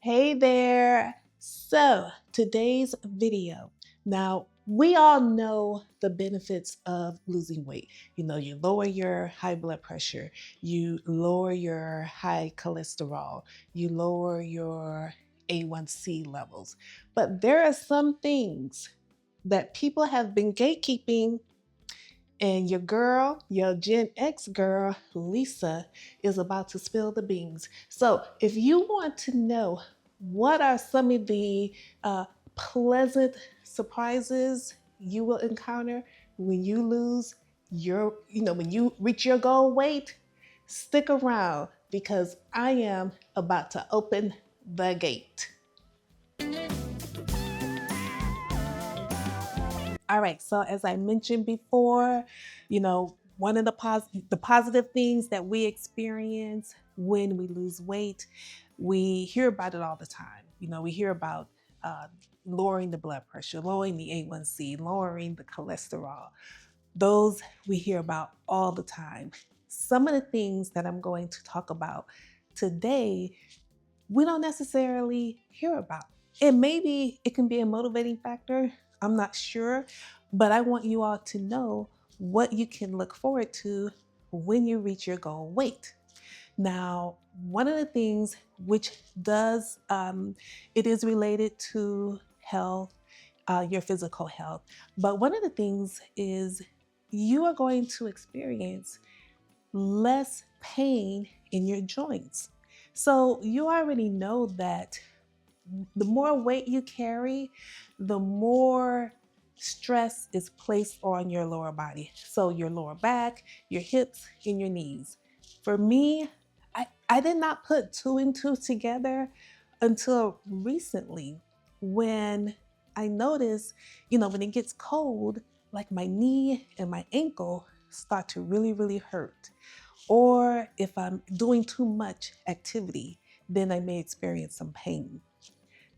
Hey there. So, today's video. Now, we all know the benefits of losing weight. You lower your high blood pressure, you lower your high cholesterol, you lower your A1C levels. But there are some things that people have been gatekeeping, and your Gen X girl, Lisa, is about to spill the beans. So, if you want to know what are some of the pleasant surprises you will encounter when you lose when you reach your goal weight, stick around because I am about to open the gate. All right. So as I mentioned before, one of the positive things that we experience when we lose weight, we hear about it all the time. We hear about uh, lowering the blood pressure, lowering the A1C, lowering the cholesterol. Those we hear about all the time. Some of the things that I'm going to talk about today, we don't necessarily hear about. And maybe it can be a motivating factor. I'm not sure, but I want you all to know what you can look forward to when you reach your goal weight. Now, one of the things which it is related to health, your physical health, but one of the things is you are going to experience less pain in your joints. So you already know that the more weight you carry, the more stress is placed on your lower body. So your lower back, your hips, and your knees. For me, I did not put two and two together until recently when I noticed, when it gets cold, like my knee and my ankle start to really, really hurt. Or if I'm doing too much activity, then I may experience some pain.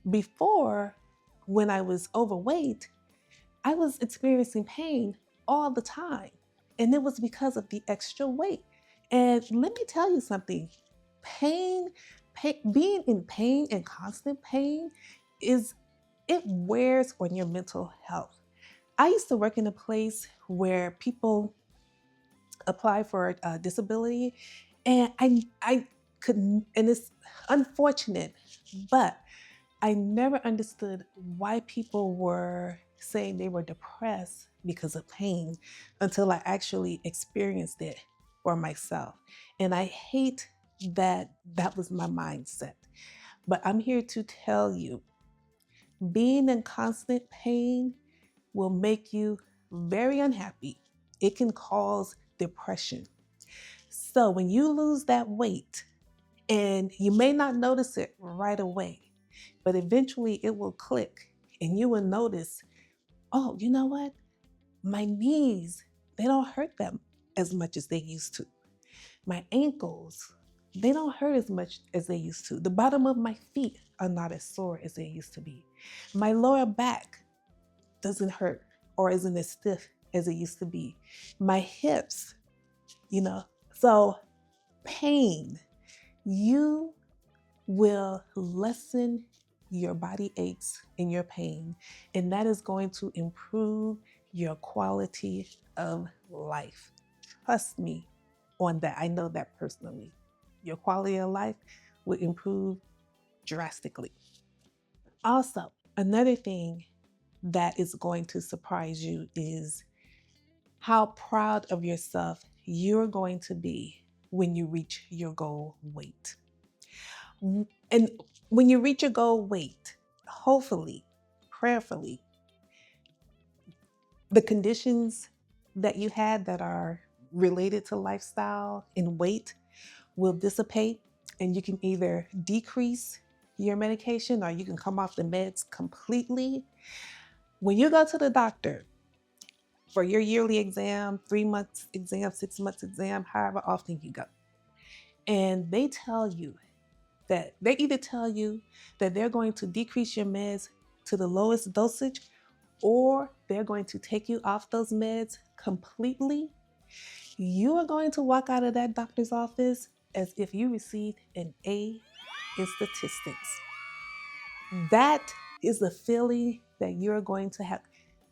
Before, when I was overweight, I was experiencing pain all the time. And it was because of the extra weight. And let me tell you something, being in pain and constant pain it wears on your mental health. I used to work in a place where people apply for a disability, and I couldn't, and it's unfortunate, but I never understood why people were saying they were depressed because of pain until I actually experienced it for myself. And I hate that that was my mindset. But I'm here to tell you, being in constant pain will make you very unhappy. It can cause depression. So when you lose that weight, and you may not notice it right away, but eventually it will click and you will notice, oh, you know what? My knees, they don't hurt them as much as they used to. My ankles, they don't hurt as much as they used to. The bottom of my feet are not as sore as they used to be. My lower back doesn't hurt or isn't as stiff as it used to be. My hips, you know, so pain, you will lessen your body aches and your pain, and that is going to improve your quality of life. Trust me on that. I know that personally. Your quality of life will improve drastically. Also, another thing that is going to surprise you is how proud of yourself you're going to be when you reach your goal weight. And when you reach your goal weight, hopefully, prayerfully, the conditions that you had that are related to lifestyle and weight will dissipate, and you can either decrease your medication or you can come off the meds completely. When you go to the doctor for your yearly exam, 3 months exam, 6 months exam, however often you go, and they either tell you that they're going to decrease your meds to the lowest dosage, or they're going to take you off those meds completely, you are going to walk out of that doctor's office as if you received an A in statistics. That is the feeling that you're going to have.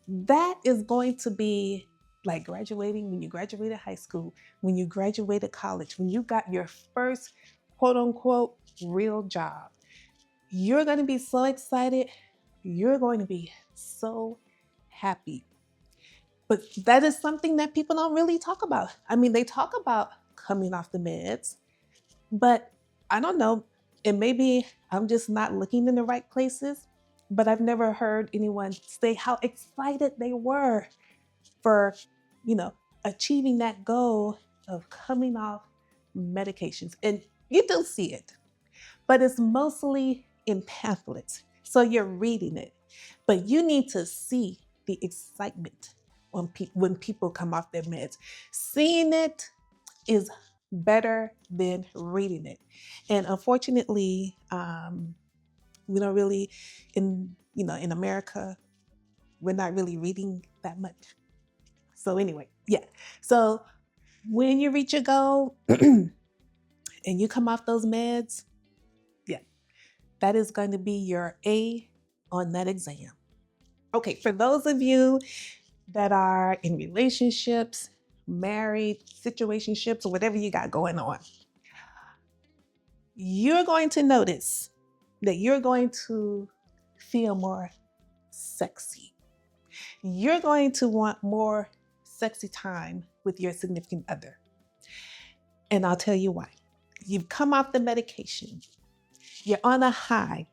That is going to be like graduating, when you graduated high school, when you graduated college, when you got your first quote unquote real job. You're going to be so excited. You're going to be so happy. But that is something that people don't really talk about. I mean, they talk about coming off the meds, but I don't know. And maybe I'm just not looking in the right places, but I've never heard anyone say how excited they were for, you know, achieving that goal of coming off medications. And you do see it, but it's mostly in pamphlets. So you're reading it, but you need to see the excitement when people come off their meds. Seeing it is better than reading it. And unfortunately, we don't really, in America, we're not really reading that much. So anyway, yeah. So when you reach your goal and you come off those meds, yeah, that is going to be your A on that exam. Okay, for those of you that are in relationships, married, situationships, or whatever you got going on, you're going to notice that you're going to feel more sexy. You're going to want more sexy time with your significant other. And I'll tell you why. You've come off the medication, you're on a high.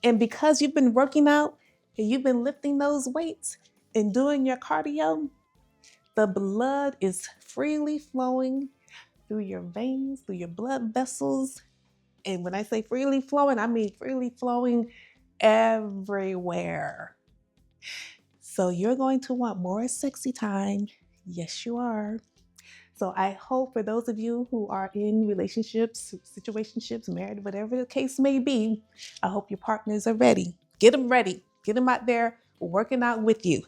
And because you've been working out and you've been lifting those weights and doing your cardio, the blood is freely flowing through your veins, through your blood vessels. And when I say freely flowing, I mean freely flowing everywhere. So you're going to want more sexy time. Yes, you are. So I hope for those of you who are in relationships, situationships, married, whatever the case may be, I hope your partners are ready. Get them ready. Get them out there working out with you.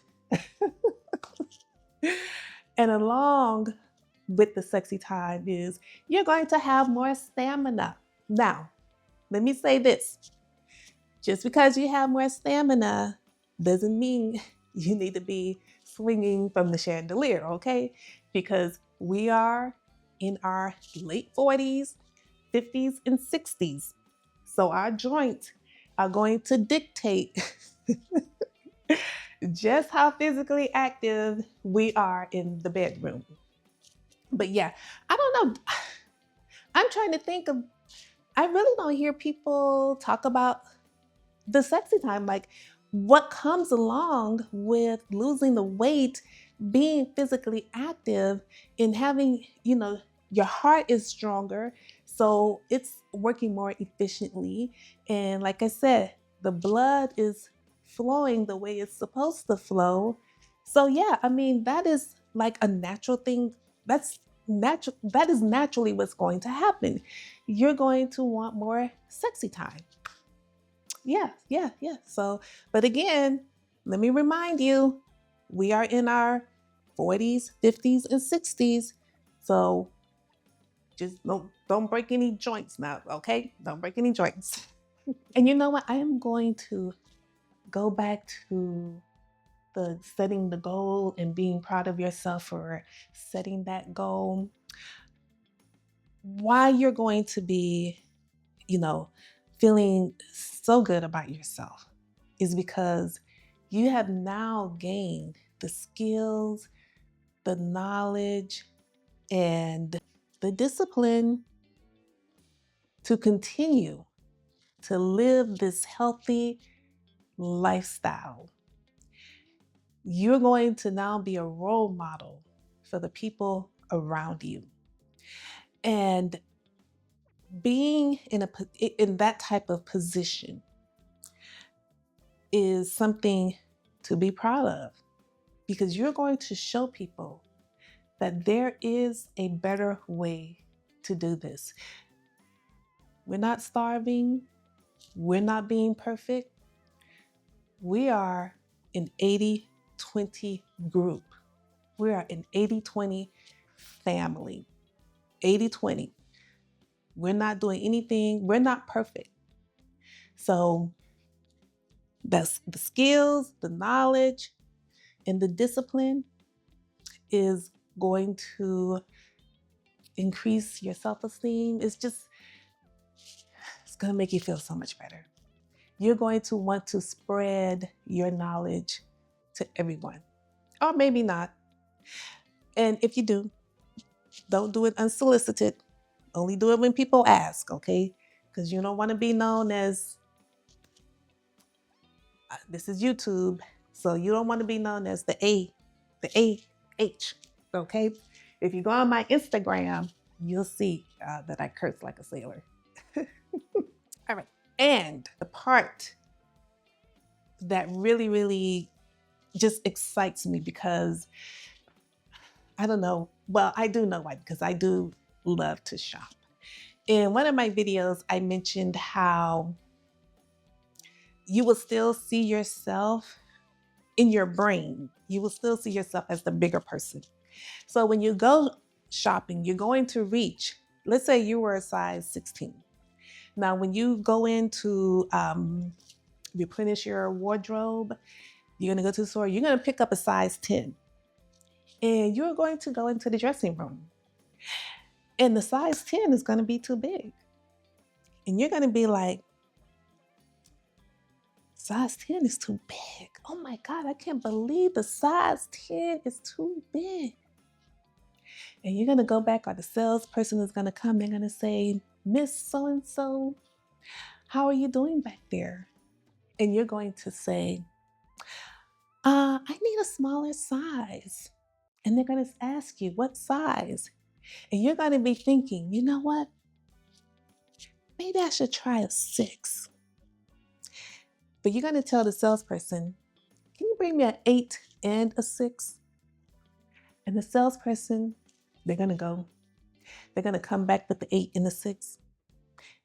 And along with the sexy time is you're going to have more stamina. Now, let me say this. Just because you have more stamina doesn't mean you need to be swinging from the chandelier, okay? Because we are in our late 40s, 50s, and 60s. So our joints are going to dictate just how physically active we are in the bedroom. But yeah, I don't know. I'm trying to think of, I really don't hear people talk about the sexy time, like what comes along with losing the weight, being physically active, and having, your heart is stronger. So it's working more efficiently. And like I said, the blood is flowing the way it's supposed to flow. So yeah, I mean, that is like a natural thing. That's natural. That is naturally what's going to happen. You're going to want more sexy time. Yeah. So, but again, let me remind you, we are in our 40s, 50s, and 60s. So just don't break any joints now, okay? Don't break any joints. And you know what? I am going to go back to the setting the goal and being proud of yourself for setting that goal. Why you're going to be, you know, feeling so good about yourself is because you have now gained the skills, the knowledge, and the discipline to continue to live this healthy lifestyle. You're going to now be a role model for the people around you. And being in that type of position is something to be proud of, because you're going to show people that there is a better way to do this. We're not starving. We're not being perfect. We are an 80-20 group. We are an 80-20 family. 80-20. We're not doing anything. We're not perfect. So that's the skills, the knowledge, and the discipline is going to increase your self-esteem. It's going to make you feel so much better. You're going to want to spread your knowledge to everyone, or maybe not. And if you do, don't do it unsolicited. Only do it when people ask, okay? Because you don't want to be known as, this is YouTube, so you don't want to be known as the AH, okay? If you go on my Instagram, you'll see that I curse like a sailor. All right. And the part that really, really just excites me, because I don't know, well, I do know why, because I do love to shop. In one of my videos, I mentioned how you will still see yourself in your brain. You will still see yourself as the bigger person. So when you go shopping, you're going to reach, let's say you were a size 16. Now, when you go in to replenish your wardrobe, you're going to go to the store, you're going to pick up a size 10. And you're going to go into the dressing room. And the size 10 is going to be too big. And you're going to be like, size 10 is too big. Oh my God, I can't believe the size 10 is too big. And you're going to go back, or the salesperson is going to come, they're going to say, Miss So-and-so, how are you doing back there? And you're going to say, I need a smaller size. And they're going to ask you, what size? And you're going to be thinking, you know what? Maybe I should try a 6. But you're going to tell the salesperson, can you bring me an 8 and a 6? And the salesperson, they're going to come back with the 8 and the 6.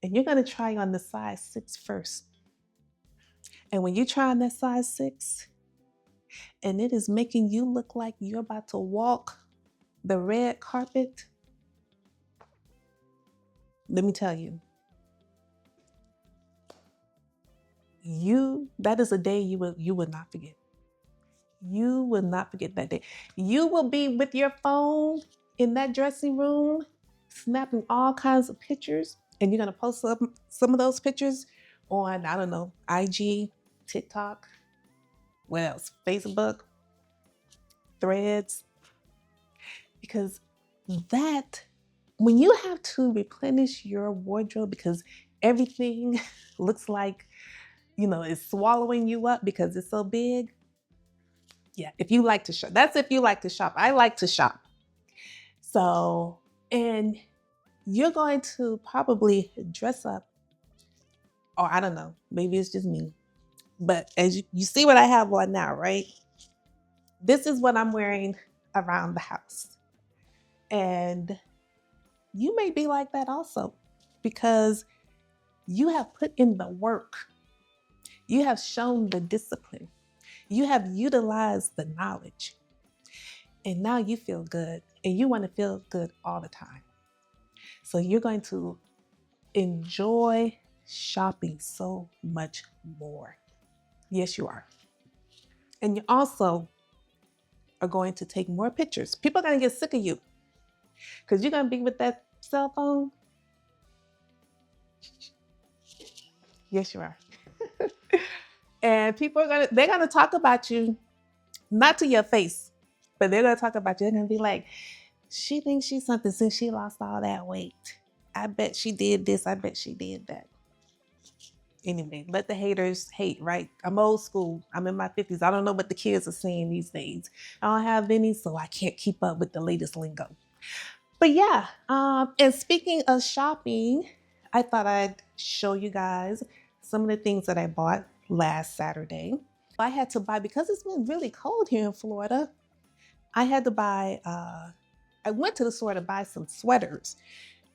And you're going to try on the size 6 first. And when you try on that size 6, and it is making you look like you're about to walk the red carpet, let me tell you, that is a day you will not forget. You will not forget that day. You will be with your phone in that dressing room, snapping all kinds of pictures, and you're gonna post some of those pictures on, I don't know, IG, TikTok, what else? Facebook, Threads. Because when you have to replenish your wardrobe because everything looks like, it's swallowing you up because it's so big. Yeah, if you like to shop, that's if you like to shop. I like to shop. So, and you're going to probably dress up, or I don't know, maybe it's just me. But as you see what I have on now, right? This is what I'm wearing around the house. And you may be like that also, because you have put in the work. You have shown the discipline. You have utilized the knowledge. And now you feel good, and you want to feel good all the time. So you're going to enjoy shopping so much more. Yes, you are. And you also are going to take more pictures. People are going to get sick of you because you're going to be with that cell phone. Yes, you are. And people they're going to talk about you, not to your face, but they're going to talk about you. They're going to be like, she thinks she's something since she lost all that weight. I bet she did this. I bet she did that. Anyway, let the haters hate, right? I'm old school. I'm in my 50s. I don't know what the kids are saying these days. I don't have any, so I can't keep up with the latest lingo. But yeah, and speaking of shopping, I thought I'd show you guys some of the things that I bought last Saturday. I had to buy, because it's been really cold here in Florida, I had to buy, I went to the store to buy some sweaters.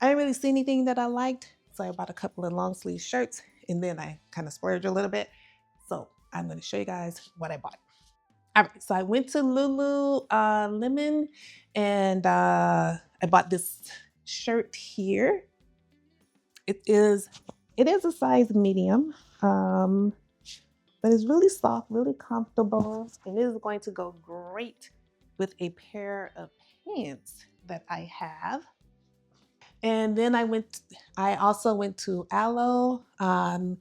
I didn't really see anything that I liked, so I bought a couple of long sleeve shirts, and then I kind of splurged a little bit. So I'm going to show you guys what I bought. All right, so I went to Lululemon, and I bought this shirt here. It is It is a size medium, but it's really soft, really comfortable, and it is going to go great with a pair of pants that I have. And then I also went to Aloe, and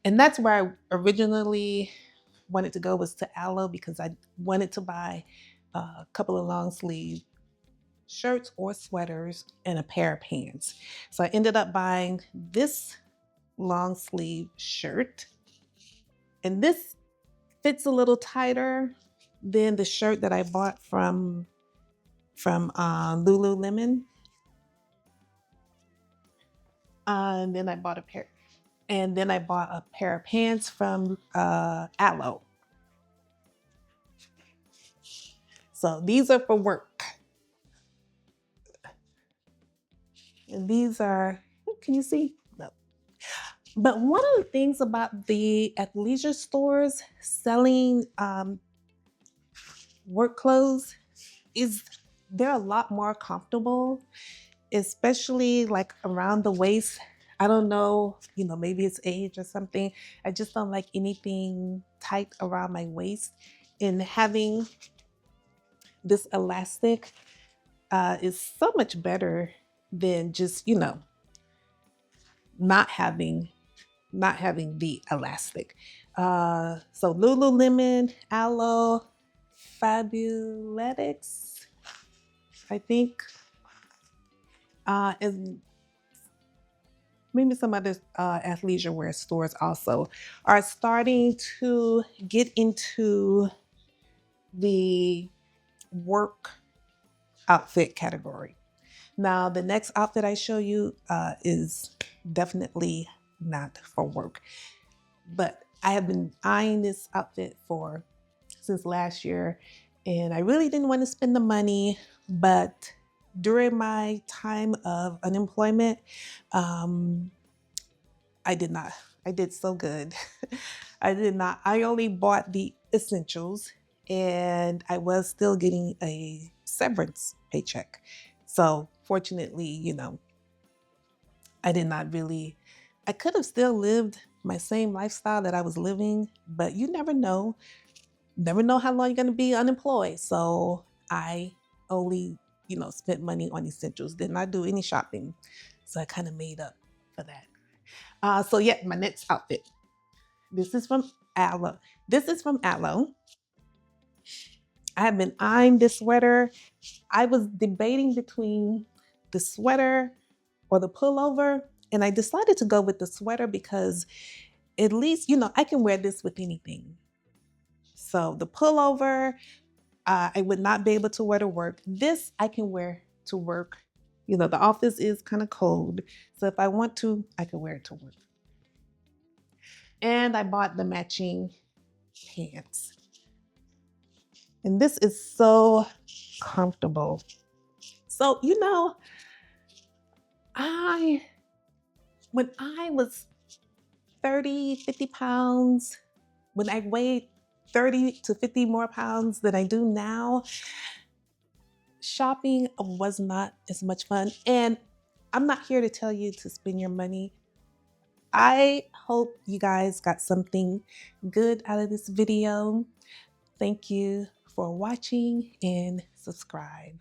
that's where I originally wanted to go, was to Aloe, because I wanted to buy a couple of long sleeve shirts or sweaters and a pair of pants. So I ended up buying this long sleeve shirt, and this fits a little tighter than the shirt that I bought from Lululemon. And then I bought a pair of pants from Aloe. So these are for work. And these are, can you see? No. But one of the things about the athleisure stores selling work clothes is they're a lot more comfortable, especially like around the waist. I don't know, maybe it's age or something. I just don't like anything tight around my waist. And having this elastic is so much better than just, not having the elastic. So Lululemon, Aloe, Fabuletics, I think, and maybe some other athleisure wear stores also are starting to get into the work outfit category. Now, the next outfit I show you is definitely not for work, but I have been eyeing this outfit since last year, and I really didn't want to spend the money, but during my time of unemployment, um, I did not. I did so good. I did not. I only bought the essentials, and I was still getting a severance paycheck. So fortunately, I did not really, I could have still lived my same lifestyle that I was living, but you never know. Never know how long you're going to be unemployed. So I only, spent money on essentials. Did not do any shopping. So I kind of made up for that. So yeah, my next outfit. This is from Aloe. This is from Aloe. I have been eyeing this sweater. I was debating between the sweater or the pullover, and I decided to go with the sweater because at least, I can wear this with anything. So the pullover, I would not be able to wear to work. This I can wear to work. The office is kind of cold. So if I want to, I can wear it to work. And I bought the matching pants. And this is so comfortable. So, I when I was 30, 50 pounds, when I weighed 30 to 50 more pounds than I do now, shopping was not as much fun. And I'm not here to tell you to spend your money. I hope you guys got something good out of this video. Thank you for watching and subscribe.